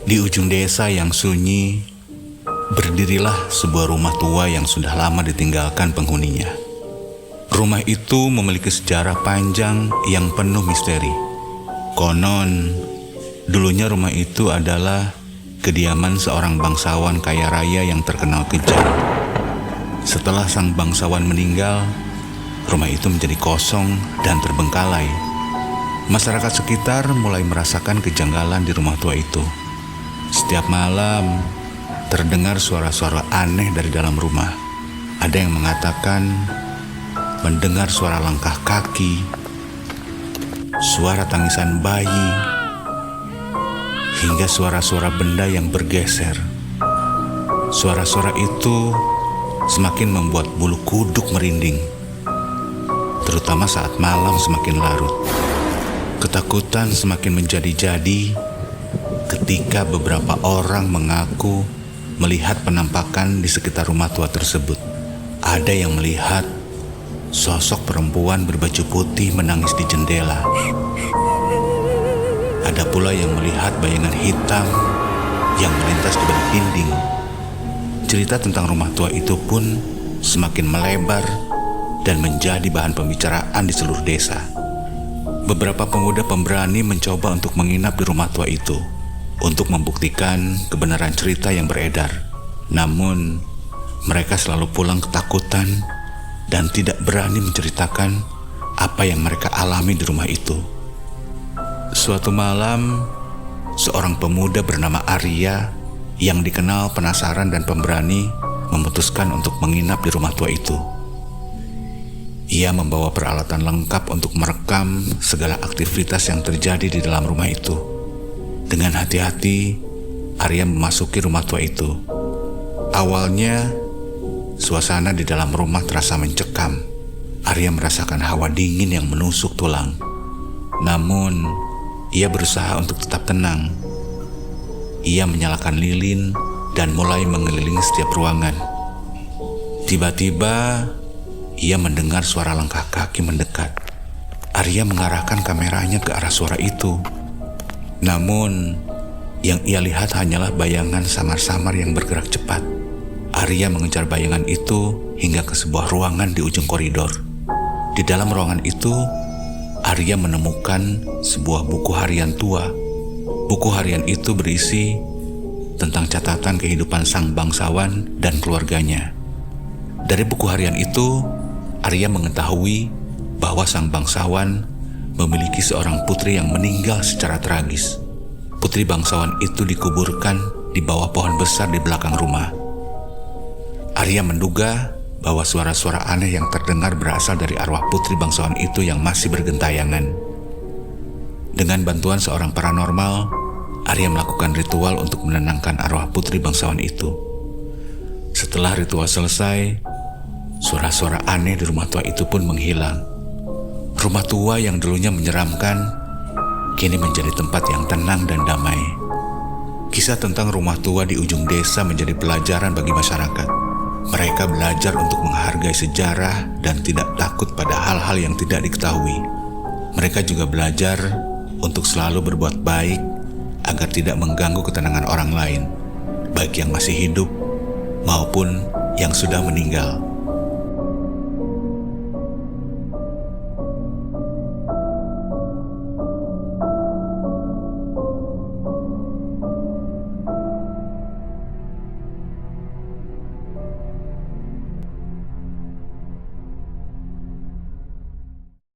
Di ujung desa yang sunyi, berdirilah sebuah rumah tua yang sudah lama ditinggalkan penghuninya. Rumah itu memiliki sejarah panjang yang penuh misteri. Konon, dulunya rumah itu adalah kediaman seorang bangsawan kaya raya yang terkenal kejam. Setelah sang bangsawan meninggal, rumah itu menjadi kosong dan terbengkalai. Masyarakat sekitar mulai merasakan kejanggalan di rumah tua itu. Setiap malam, terdengar suara-suara aneh dari dalam rumah. Ada yang mengatakan mendengar suara langkah kaki, suara tangisan bayi, hingga suara-suara benda yang bergeser. Suara-suara itu semakin membuat bulu kuduk merinding, terutama saat malam semakin larut. Ketakutan semakin menjadi-jadi ketika beberapa orang mengaku melihat penampakan di sekitar rumah tua tersebut. Ada yang melihat sosok perempuan berbaju putih menangis di jendela. Ada pula yang melihat bayangan hitam yang melintas di balik dinding. Cerita tentang rumah tua itu pun semakin melebar dan menjadi bahan pembicaraan di seluruh desa. Beberapa pemuda pemberani mencoba untuk menginap di rumah tua itu untuk membuktikan kebenaran cerita yang beredar. Namun, mereka selalu pulang ketakutan dan tidak berani menceritakan apa yang mereka alami di rumah itu. Suatu malam, seorang pemuda bernama Arya yang dikenal penasaran dan pemberani memutuskan untuk menginap di rumah tua itu. Ia membawa peralatan lengkap untuk merekam segala aktivitas yang terjadi di dalam rumah itu. Dengan hati-hati, Arya memasuki rumah tua itu. Awalnya, suasana di dalam rumah terasa mencekam. Arya merasakan hawa dingin yang menusuk tulang. Namun, ia berusaha untuk tetap tenang. Ia menyalakan lilin dan mulai mengelilingi setiap ruangan. Tiba-tiba, ia mendengar suara langkah kaki mendekat. Arya mengarahkan kameranya ke arah suara itu. Namun, yang ia lihat hanyalah bayangan samar-samar yang bergerak cepat. Arya mengejar bayangan itu hingga ke sebuah ruangan di ujung koridor. Di dalam ruangan itu, Arya menemukan sebuah buku harian tua. Buku harian itu berisi tentang catatan kehidupan sang bangsawan dan keluarganya. Dari buku harian itu, Arya mengetahui bahwa sang bangsawan memiliki seorang putri yang meninggal secara tragis. Putri bangsawan itu dikuburkan di bawah pohon besar di belakang rumah. Arya menduga bahwa suara-suara aneh yang terdengar berasal dari arwah putri bangsawan itu yang masih bergentayangan. Dengan bantuan seorang paranormal, Arya melakukan ritual untuk menenangkan arwah putri bangsawan itu. Setelah ritual selesai, suara-suara aneh di rumah tua itu pun menghilang. Rumah tua yang dulunya menyeramkan, kini menjadi tempat yang tenang dan damai. Kisah tentang rumah tua di ujung desa menjadi pelajaran bagi masyarakat. Mereka belajar untuk menghargai sejarah dan tidak takut pada hal-hal yang tidak diketahui. Mereka juga belajar untuk selalu berbuat baik agar tidak mengganggu ketenangan orang lain, baik yang masih hidup maupun yang sudah meninggal.